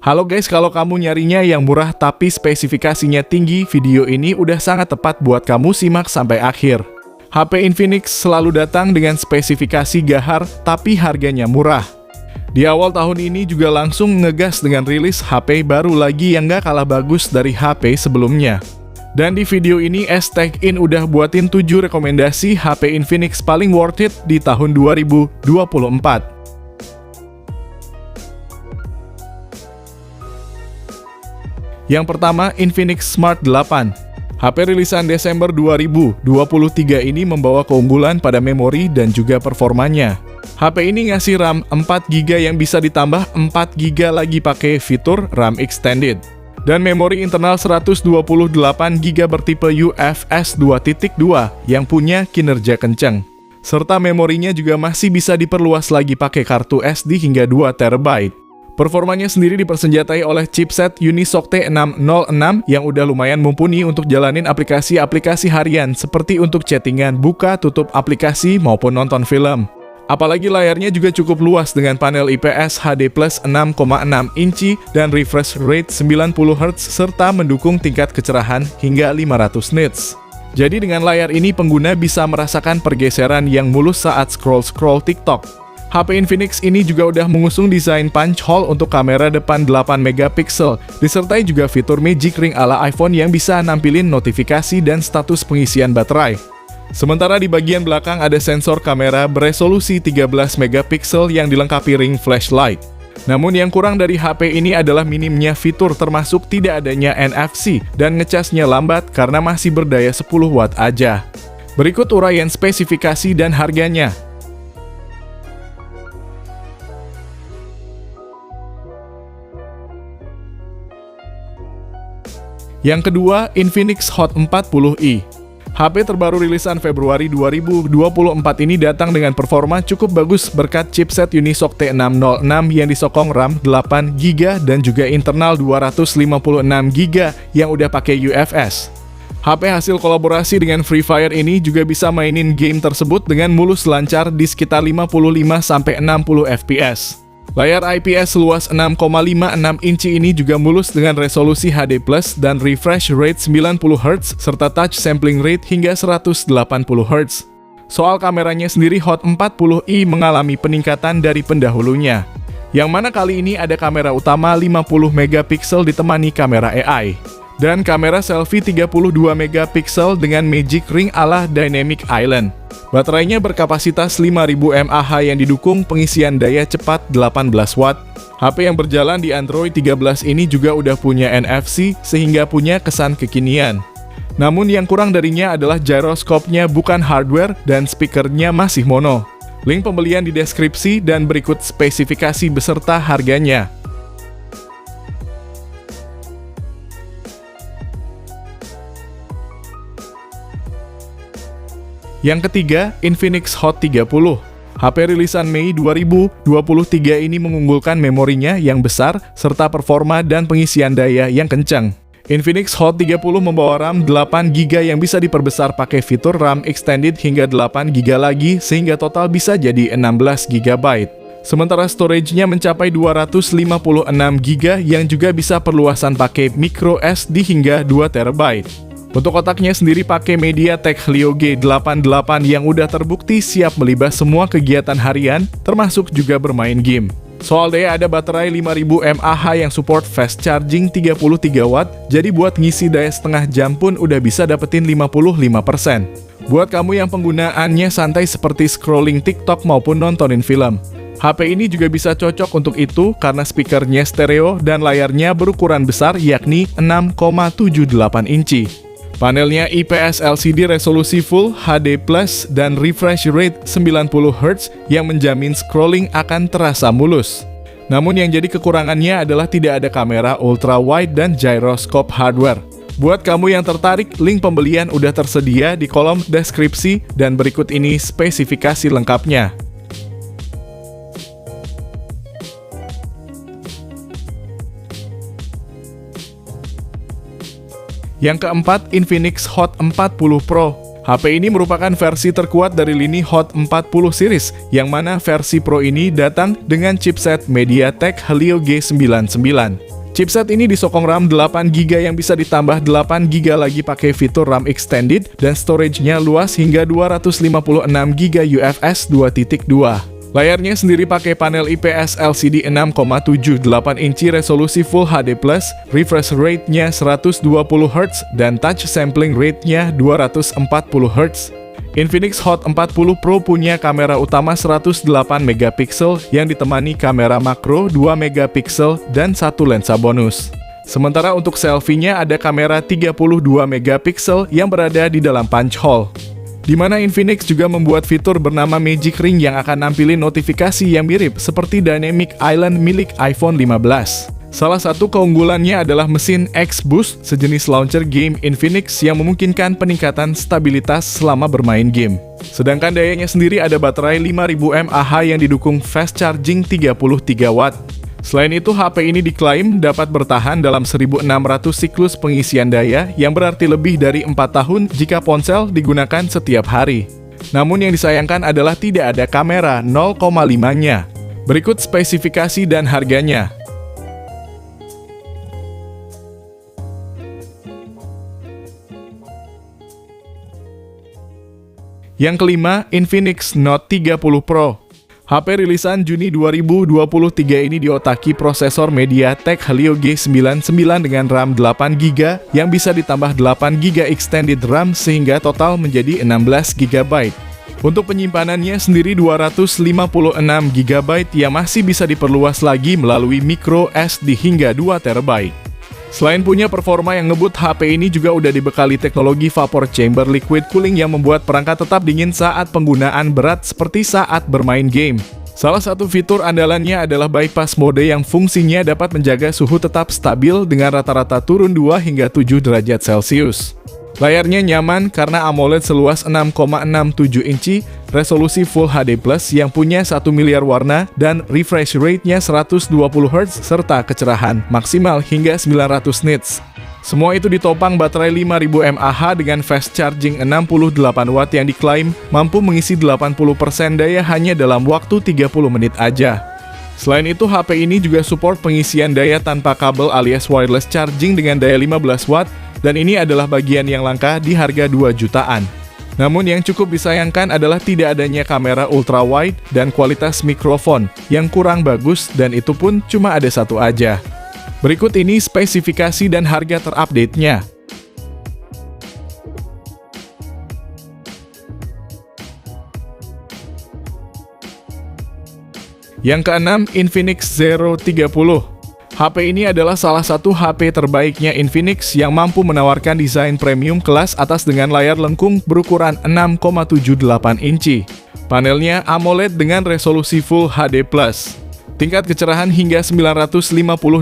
Halo guys, kalau kamu nyarinya yang murah tapi spesifikasinya tinggi, video ini udah sangat tepat buat kamu simak sampai akhir. HP Infinix selalu datang dengan spesifikasi gahar tapi harganya murah. Di awal tahun ini juga langsung ngegas dengan rilis HP baru lagi yang gak kalah bagus dari HP sebelumnya. Dan di video ini S-Tech-In udah buatin 7 rekomendasi HP Infinix paling worth it di tahun 2024. Yang pertama, Infinix Smart 8. HP rilisan Desember 2023 ini membawa keunggulan pada memori dan juga performanya. HP ini ngasih RAM 4GB yang bisa ditambah 4GB lagi pakai fitur RAM Extended. Dan memori internal 128GB bertipe UFS 2.2 yang punya kinerja kencang. Serta memorinya juga masih bisa diperluas lagi pakai kartu SD hingga 2TB. Performanya sendiri dipersenjatai oleh chipset Unisoc T606 yang udah lumayan mumpuni untuk jalanin aplikasi-aplikasi harian seperti untuk chattingan, buka, tutup aplikasi, maupun nonton film. Apalagi layarnya juga cukup luas dengan panel IPS HD Plus 6,6 inci dan refresh rate 90Hz serta mendukung tingkat kecerahan hingga 500 nits. Jadi dengan layar ini pengguna bisa merasakan pergeseran yang mulus saat scroll-scroll TikTok. HP Infinix ini juga udah mengusung desain punch hole untuk kamera depan 8MP, disertai juga fitur Magic Ring ala iPhone yang bisa nampilin notifikasi dan status pengisian baterai. Sementara di bagian belakang ada sensor kamera beresolusi 13MP yang dilengkapi ring flashlight. Namun yang kurang dari HP ini adalah minimnya fitur termasuk tidak adanya NFC dan ngecasnya lambat karena masih berdaya 10 watt aja. Berikut uraian spesifikasi dan harganya. Yang kedua, Infinix Hot 40i. HP terbaru rilisan Februari 2024 ini datang dengan performa cukup bagus berkat chipset Unisoc T606 yang disokong RAM 8GB dan juga internal 256GB yang udah pakai UFS. HP hasil kolaborasi dengan Free Fire ini juga bisa mainin game tersebut dengan mulus lancar di sekitar 55-60 fps. Layar IPS seluas 6,56 inci ini juga mulus dengan resolusi HD Plus dan refresh rate 90Hz serta touch sampling rate hingga 180Hz. Soal kameranya sendiri, Hot 40i mengalami peningkatan dari pendahulunya. Yang mana kali ini ada kamera utama 50MP ditemani kamera AI. Dan kamera selfie 32MP dengan Magic Ring ala Dynamic Island. Baterainya berkapasitas 5000 mAh yang didukung pengisian daya cepat 18 watt. HP yang berjalan di Android 13 ini juga udah punya NFC sehingga punya kesan kekinian. Namun yang kurang darinya adalah gyroscope-nya bukan hardware dan speakernya masih mono. Link pembelian di deskripsi dan berikut spesifikasi beserta harganya. Yang ketiga, Infinix Hot 30. HP rilisan Mei 2023 ini mengunggulkan memorinya yang besar serta performa dan pengisian daya yang kencang. Infinix Hot 30 membawa RAM 8GB yang bisa diperbesar pakai fitur RAM Extended hingga 8GB lagi sehingga total bisa jadi 16GB. Sementara storage-nya mencapai 256GB yang juga bisa perluasan pakai micro SD hingga 2TB. Untuk otaknya sendiri pakai MediaTek Helio G88 yang udah terbukti siap melibas semua kegiatan harian, termasuk juga bermain game. Soal daya ada baterai 5000 mAh yang support fast charging 33 watt, jadi buat ngisi daya setengah jam pun udah bisa dapetin 55%. Buat kamu yang penggunaannya santai seperti scrolling TikTok maupun nontonin film. HP ini juga bisa cocok untuk itu karena speakernya stereo dan layarnya berukuran besar yakni 6,78 inci. Panelnya IPS LCD resolusi Full HD Plus dan refresh rate 90Hz yang menjamin scrolling akan terasa mulus. Namun yang jadi kekurangannya adalah tidak ada kamera ultra wide dan gyroscope hardware. Buat kamu yang tertarik, link pembelian udah tersedia di kolom deskripsi dan berikut ini spesifikasi lengkapnya. Yang keempat, Infinix Hot 40 Pro. HP ini merupakan versi terkuat dari lini Hot 40 series, yang mana versi Pro ini datang dengan chipset MediaTek Helio G99. Chipset ini disokong RAM 8GB yang bisa ditambah 8GB lagi pakai fitur RAM extended dan storage-nya luas hingga 256GB UFS 2.2. Layarnya sendiri pakai panel IPS LCD 6,78 inci resolusi Full HD+, refresh rate-nya 120Hz dan touch sampling rate-nya 240Hz. Infinix Hot 40 Pro punya kamera utama 108MP yang ditemani kamera makro 2MP dan satu lensa bonus. Sementara untuk selfie-nya ada kamera 32MP yang berada di dalam punch hole. Di mana Infinix juga membuat fitur bernama Magic Ring yang akan nampilin notifikasi yang mirip seperti Dynamic Island milik iPhone 15. Salah satu keunggulannya adalah mesin X-Boost, sejenis launcher game Infinix yang memungkinkan peningkatan stabilitas selama bermain game. Sedangkan dayanya sendiri ada baterai 5000 mAh yang didukung fast charging 33 watt. Selain itu, HP ini diklaim dapat bertahan dalam 1600 siklus pengisian daya yang berarti lebih dari 4 tahun jika ponsel digunakan setiap hari. Namun yang disayangkan adalah tidak ada kamera 0,5-nya. Berikut spesifikasi dan harganya. Yang kelima, Infinix Note 30 Pro. HP rilisan Juni 2023 ini diotaki prosesor MediaTek Helio G99 dengan RAM 8GB yang bisa ditambah 8GB extended RAM sehingga total menjadi 16GB. Untuk penyimpanannya sendiri 256GB yang masih bisa diperluas lagi melalui micro SD hingga 2TB. Selain punya performa yang ngebut, HP ini juga udah dibekali teknologi vapor chamber liquid cooling yang membuat perangkat tetap dingin saat penggunaan berat seperti saat bermain game. Salah satu fitur andalannya adalah bypass mode yang fungsinya dapat menjaga suhu tetap stabil dengan rata-rata turun 2 hingga 7 derajat Celcius. Layarnya nyaman karena AMOLED seluas 6,67 inci, resolusi Full HD+, yang punya 1 miliar warna, dan refresh rate-nya 120Hz serta kecerahan maksimal hingga 900 nits. Semua itu ditopang baterai 5000 mAh dengan fast charging 68 watt yang diklaim mampu mengisi 80% daya hanya dalam waktu 30 menit aja. Selain itu, HP ini juga support pengisian daya tanpa kabel alias wireless charging dengan daya 15 watt, dan ini adalah bagian yang langka di harga 2 jutaan. Namun yang cukup disayangkan adalah tidak adanya kamera ultra wide dan kualitas mikrofon yang kurang bagus, dan itu pun cuma ada satu aja. Berikut ini spesifikasi dan harga terupdate-nya. Yang keenam, Infinix Zero 30. HP ini adalah salah satu HP terbaiknya Infinix yang mampu menawarkan desain premium kelas atas dengan layar lengkung berukuran 6,78 inci. Panelnya AMOLED dengan resolusi Full HD+. Tingkat kecerahan hingga 950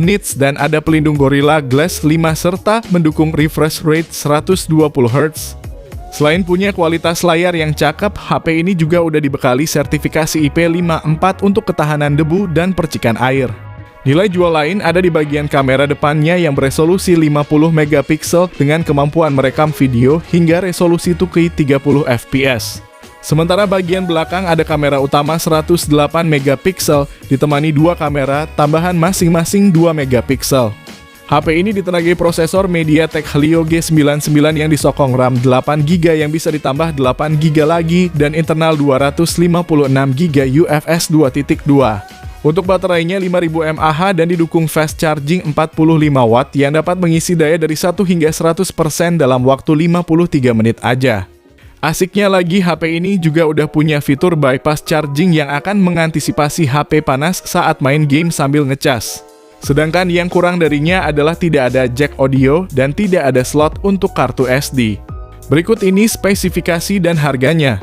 nits dan ada pelindung Gorilla Glass 5 serta mendukung refresh rate 120Hz. Selain punya kualitas layar yang cakep, HP ini juga udah dibekali sertifikasi IP54 untuk ketahanan debu dan percikan air. Nilai jual lain ada di bagian kamera depannya yang beresolusi 50MP dengan kemampuan merekam video hingga resolusi 2K 30 fps. Sementara bagian belakang ada kamera utama 108MP ditemani dua kamera tambahan masing-masing 2MP. HP ini ditenagai prosesor MediaTek Helio G99 yang disokong RAM 8GB yang bisa ditambah 8GB lagi dan internal 256GB UFS 2.2. Untuk baterainya 5000 mAh dan didukung fast charging 45 watt yang dapat mengisi daya dari 1 hingga 100% dalam waktu 53 menit aja. Asiknya lagi, HP ini juga udah punya fitur bypass charging yang akan mengantisipasi HP panas saat main game sambil ngecas. Sedangkan yang kurang darinya adalah tidak ada jack audio dan tidak ada slot untuk kartu SD. Berikut ini spesifikasi dan harganya.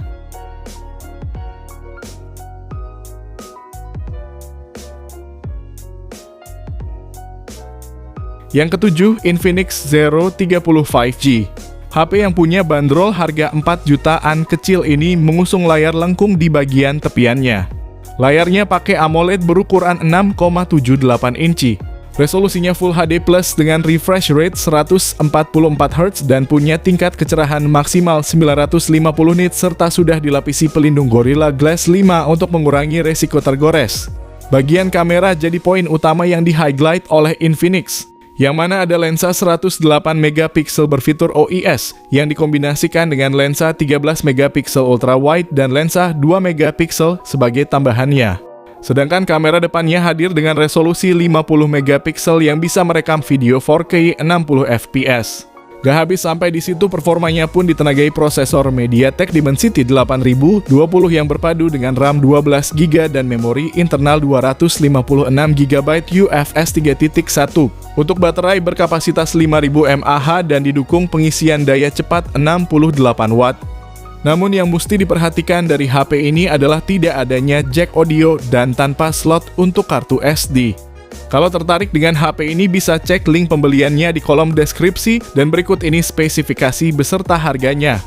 Yang ketujuh, Infinix Zero 30 5G. HP yang punya bandrol harga 4 jutaan kecil ini mengusung layar lengkung di bagian tepiannya. Layarnya pakai AMOLED berukuran 6,78 inci. Resolusinya Full HD Plus dengan refresh rate 144Hz dan punya tingkat kecerahan maksimal 950 nits serta sudah dilapisi pelindung Gorilla Glass 5 untuk mengurangi resiko tergores. Bagian kamera jadi poin utama yang di-highlight oleh Infinix, yang mana ada lensa 108 megapiksel berfitur OIS yang dikombinasikan dengan lensa 13 megapiksel ultra wide dan lensa 2 megapiksel sebagai tambahannya. Sedangkan kamera depannya hadir dengan resolusi 50 megapiksel yang bisa merekam video 4K 60 fps. Gak habis sampai di situ, performanya pun ditenagai prosesor MediaTek Dimensity 8020 yang berpadu dengan RAM 12GB dan memori internal 256GB UFS 3.1. Untuk baterai berkapasitas 5000 mAh dan didukung pengisian daya cepat 68 watt. Namun yang mesti diperhatikan dari HP ini adalah tidak adanya jack audio dan tanpa slot untuk kartu SD. Kalau tertarik dengan HP ini bisa cek link pembeliannya di kolom deskripsi dan berikut ini spesifikasi beserta harganya.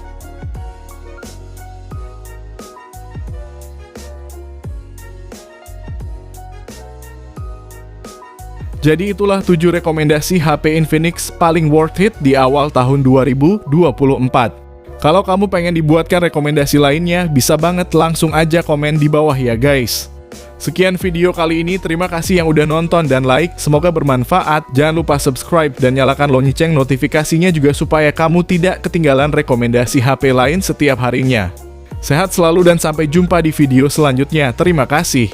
Jadi itulah 7 rekomendasi HP Infinix paling worth it di awal tahun 2024. Kalau kamu pengen dibuatkan rekomendasi lainnya, bisa banget langsung aja komen di bawah ya guys. Sekian video kali ini, terima kasih yang udah nonton dan like, semoga bermanfaat. Jangan lupa subscribe dan nyalakan lonceng notifikasinya juga supaya kamu tidak ketinggalan rekomendasi HP lain setiap harinya. Sehat selalu dan sampai jumpa di video selanjutnya, terima kasih.